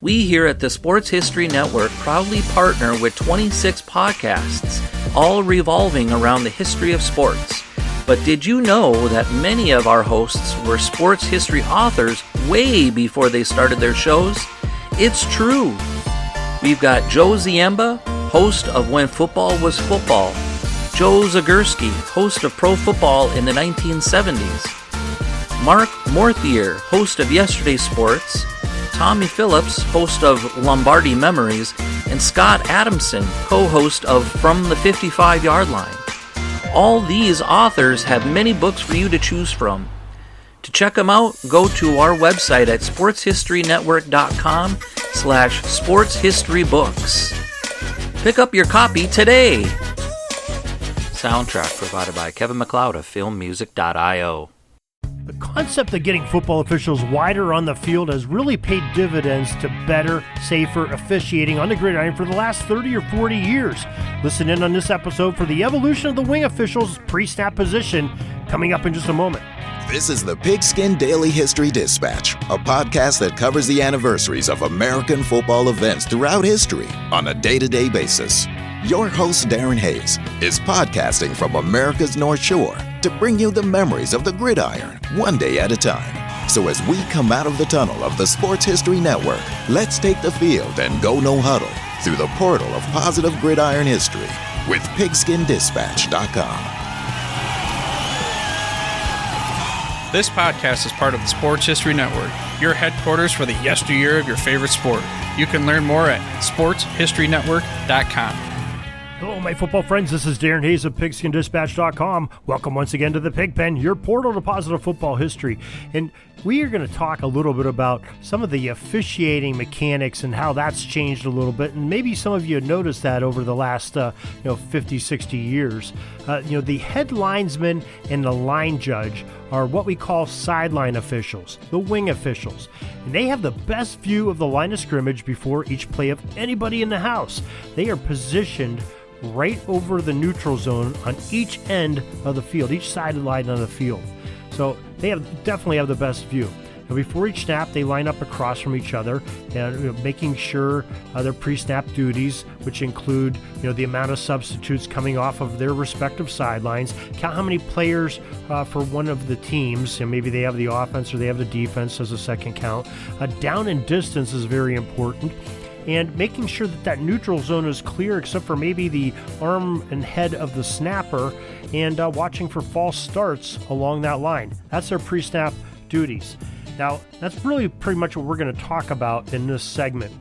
We here at the Sports History Network proudly partner with 26 podcasts, all revolving around the history of sports. But did you know that many of our hosts were sports history authors way before they started their shows? It's true. We've got Joe Ziemba, host of When Football Was Football, Joe Zagurski, host of Pro Football in the 1970s, Mark Morthier, host of Yesterday's Sports, Tommy Phillips, host of Lombardi Memories, and Scott Adamson, co-host of From the 55-Yard Line. All these authors have many books for you to choose from. To check them out, go to our website at sportshistorynetwork.com/sportshistorybooks. Pick up your copy today. Soundtrack provided by Kevin MacLeod of filmmusic.io. The concept of getting football officials wider on the field has really paid dividends to better, safer officiating on the gridiron for the last 30 or 40 years. Listen in on this episode for the evolution of the wing officials' pre-snap position coming up in just a moment. This is the Pigskin Daily History Dispatch, a podcast that covers the anniversaries of American football events throughout history on a day-to-day basis. Your host, Darren Hayes, is podcasting from America's North Shore to bring you the memories of the gridiron, one day at a time. So as we come out of the tunnel of the Sports History Network, let's take the field and go no huddle through the portal of positive gridiron history with pigskindispatch.com. This podcast is part of the Sports History Network, your headquarters for the yesteryear of your favorite sport. You can learn more at sportshistorynetwork.com. Hello, my football friends. This is Darren Hayes of pigskindispatch.com. Welcome once again to the Pigpen, your portal to positive football history. And we are going to talk a little bit about some of the officiating mechanics and how that's changed a little bit. And maybe some of you have noticed that over the last 50, 60 years. The head linesman and the line judge are what we call sideline officials, the wing officials. And they have the best view of the line of scrimmage before each play of anybody in the house. They are positioned right over the neutral zone on each end of the field, each sideline on the field. So they definitely have the best view. Now, before each snap, they line up across from each other and making sure their pre-snap duties, which include the amount of substitutes coming off of their respective sidelines, count how many players for one of the teams, and maybe they have the offense or they have the defense as a second count. Down and distance is very important. And making sure that neutral zone is clear except for maybe the arm and head of the snapper, and watching for false starts along that line. That's their pre-snap duties. Now, that's really pretty much what we're going to talk about in this segment.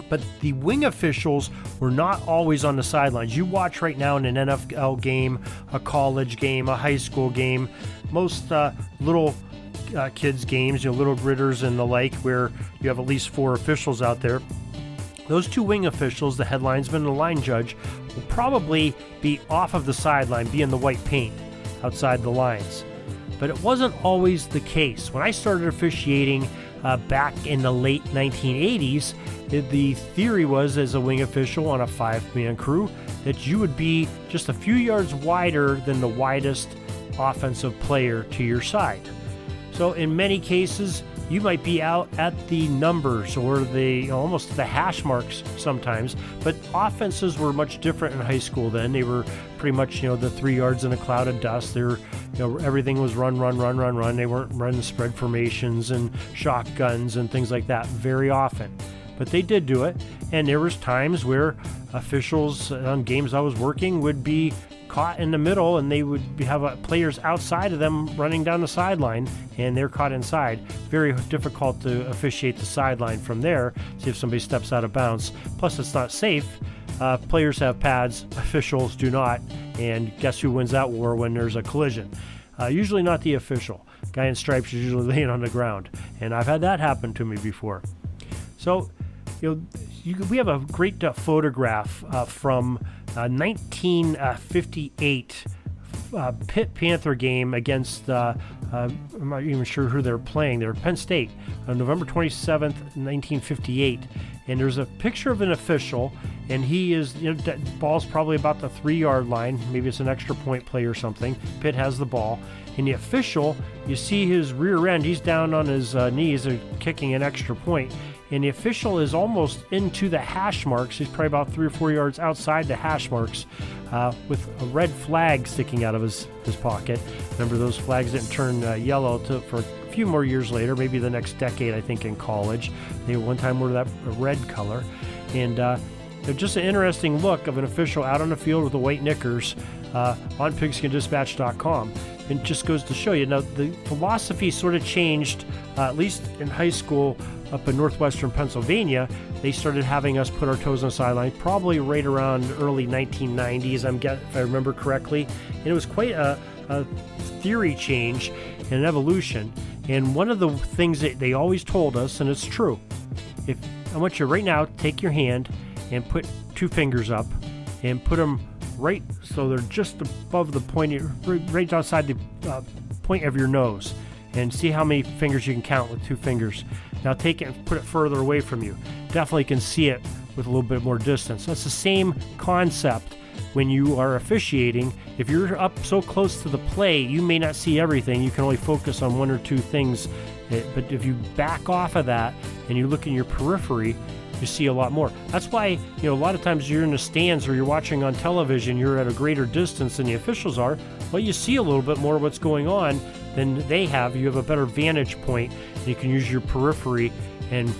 But the wing officials were not always on the sidelines. You watch right now in an NFL game, a college game, a high school game, most little kids' games, little gridders and the like, where you have at least 4 officials out there. Those 2 wing officials, the head linesman and the line judge, will probably be off of the sideline, be in the white paint outside the lines. But it wasn't always the case. When I started officiating back in the late 1980s, the theory was, as a wing official on a 5-man crew, that you would be just a few yards wider than the widest offensive player to your side. So in many cases, you might be out at the numbers or the almost the hash marks sometimes, but offenses were much different in high school then. They were pretty much the 3 yards in a cloud of dust. Everything was run. They weren't running spread formations and shotguns and things like that very often, but they did do it. And there was times where officials on games I was working would be caught in the middle, and they would have players outside of them running down the sideline, and they're caught inside. Very difficult to officiate the sideline from there, see if somebody steps out of bounds. Plus, it's not safe. Players have pads, officials do not, and guess who wins that war when there's a collision? Usually not the official. Guy in stripes is usually laying on the ground, and I've had that happen to me before. So, we have a great photograph from 1958 Pitt Panther game against, I'm not even sure who they're playing. They're Penn State on November 27th, 1958. And there's a picture of an official, and he is, that ball's probably about the 3-yard line. Maybe it's an extra point play or something. Pitt has the ball. And the official, you see his rear end, he's down on his knees, kicking an extra point. and the official is almost into the hash marks. He's probably about 3 or 4 yards outside the hash marks, with a red flag sticking out of his pocket. Remember, those flags didn't turn yellow for a few more years later, maybe the next decade, I think, in college. They one time were that red color. And just an interesting look of an official out on the field with the white knickers on pigskindispatch.com. And it just goes to show you, now the philosophy sort of changed, at least in high school up in northwestern Pennsylvania. They started having us put our toes on the sideline probably right around early 1990s, if I remember correctly. And it was quite a theory change and an evolution. And one of the things that they always told us, and it's true, if I want you right now, take your hand and put 2 fingers up and put them right so they're just above the point, right outside the point of your nose, and see how many fingers you can count with 2 fingers. Now take it and put it further away from you. Definitely can see it with a little bit more distance. That's the same concept when you are officiating. If you're up so close to the play, you may not see everything. You can only focus on 1 or 2 things. But if you back off of that and you look in your periphery, you see a lot more. That's why, a lot of times you're in the stands or you're watching on television, you're at a greater distance than the officials are. Well, you see a little bit more what's going on than they have. You have a better vantage point, and you can use your periphery and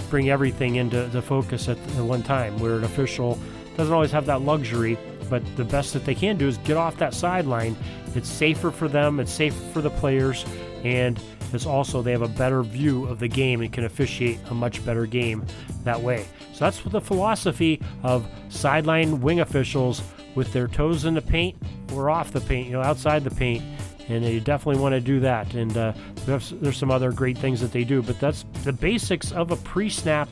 bring everything into the focus at one time, where an official doesn't always have that luxury, but the best that they can do is get off that sideline. It's safer for them, it's safer for the players, and it's also, they have a better view of the game and can officiate a much better game that way. So that's what the philosophy of sideline wing officials, with their toes in the paint or off the paint, outside the paint. And you definitely want to do that. And there's some other great things that they do, but that's the basics of a pre-snap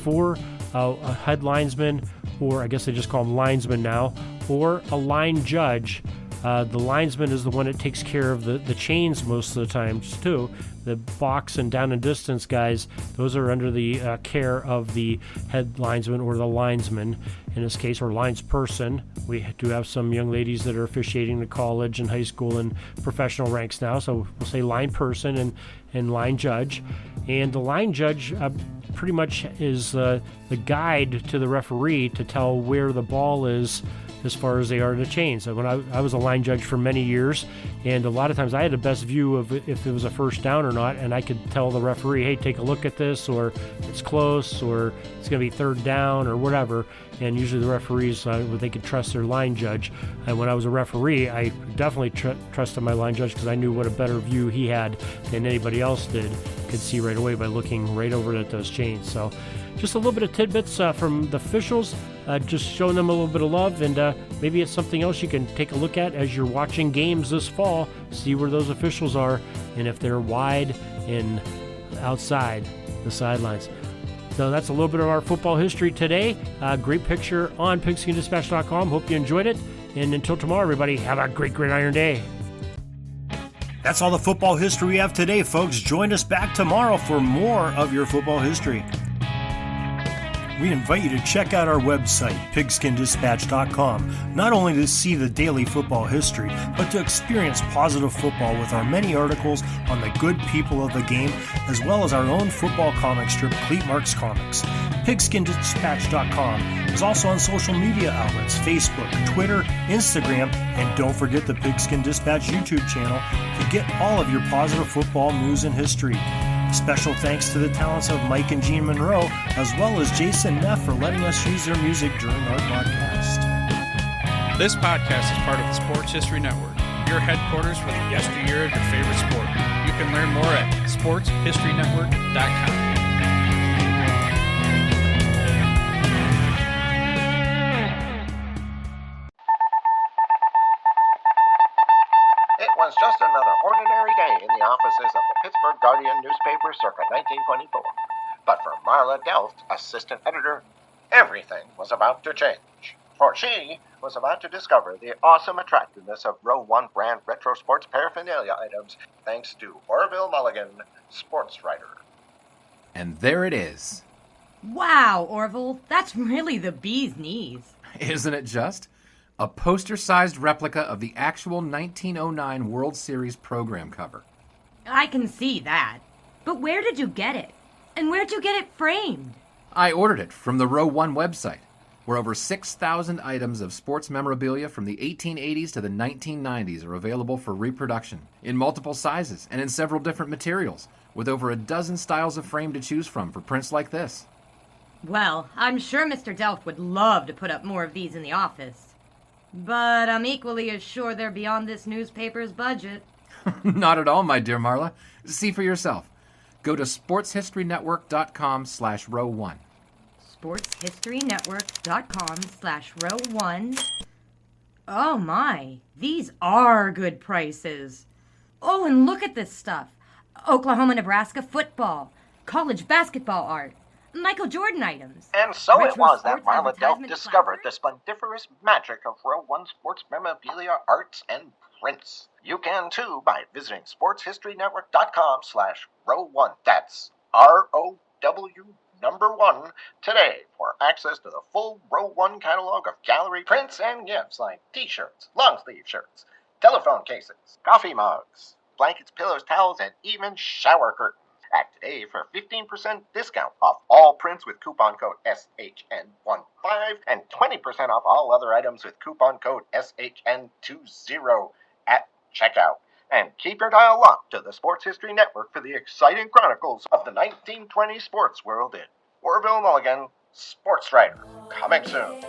for a head linesman, or I guess they just call them linesmen now, or a line judge. The linesman is the one that takes care of the chains most of the times too. The box and down and distance guys, those are under the care of the head linesman or the linesman in this case, or linesperson. We do have some young ladies that are officiating the college and high school and professional ranks now, so we'll say line person and line judge. And the line judge pretty much is the guide to the referee to tell where the ball is as far as they are in the chains. So when I was a line judge for many years, and a lot of times I had the best view of if it was a first down or not, and I could tell the referee, hey, take a look at this, or it's close, or it's going to be 3rd down, or whatever. And usually the referees, they could trust their line judge. And when I was a referee, I definitely trusted my line judge, because I knew what a better view he had than anybody else did. Could see right away by looking right over at those chains. So just a little bit of tidbits from the officials, just showing them a little bit of love, and maybe it's something else you can take a look at as you're watching games this fall. See where those officials are, and if they're wide and outside the sidelines. So that's a little bit of our football history today. Great picture on pigskindispatch.com. Hope you enjoyed it. And until tomorrow, everybody, have a great gridiron day. That's all the football history we have today, folks. Join us back tomorrow for more of your football history. We invite you to check out our website, pigskindispatch.com, not only to see the daily football history, but to experience positive football with our many articles on the good people of the game, as well as our own football comic strip, Cleat Marks Comics. Pigskindispatch.com is also on social media outlets, Facebook, Twitter, Instagram, and don't forget the Pigskin Dispatch YouTube channel to get all of your positive football news and history. Special thanks to the talents of Mike and Jean Monroe, as well as Jason Neff, for letting us use their music during our podcast. This podcast is part of the Sports History Network, your headquarters for the yesteryear of your favorite sport. You can learn more at sportshistorynetwork.com. It was just another ordinary day in the offices of the Pittsburgh Guardian newspaper circa 1924. But for Marla Delft, assistant editor, everything was about to change. For she was about to discover the awesome attractiveness of Row 1 brand retro sports paraphernalia items thanks to Orville Mulligan, sports writer. And there it is. Wow, Orville, that's really the bee's knees. Isn't it just? A poster-sized replica of the actual 1909 World Series program cover. I can see that. But where did you get it? And where'd you get it framed? I ordered it from the Row 1 website, where over 6,000 items of sports memorabilia from the 1880s to the 1990s are available for reproduction in multiple sizes and in several different materials, with over a dozen styles of frame to choose from for prints like this. Well, I'm sure Mr. Delft would love to put up more of these in the office. But I'm equally as sure they're beyond this newspaper's budget. Not at all, my dear Marla. See for yourself. Go to sportshistorynetwork.com/row1. sportshistorynetwork.com/row1. Oh my, these are good prices. Oh, and look at this stuff. Oklahoma-Nebraska football, college basketball art, Michael Jordan items. And so it retro was that sports Marla Delft advertisement discovered the placards. splendiferous magic of Row 1 sports memorabilia, arts, and prints. You can too by visiting sportshistorynetwork.com/row1. That's ROW1 today for access to the full Row 1 catalog of gallery prints and gifts like t-shirts, long-sleeve shirts, telephone cases, coffee mugs, blankets, pillows, towels, and even shower curtains. Act today for 15% discount off all prints with coupon code SHN15 and 20% off all other items with coupon code SHN20 at checkout. And keep your dial locked to the Sports History Network for the exciting chronicles of the 1920 sports world in Orville Mulligan, Sports Writer. Coming soon.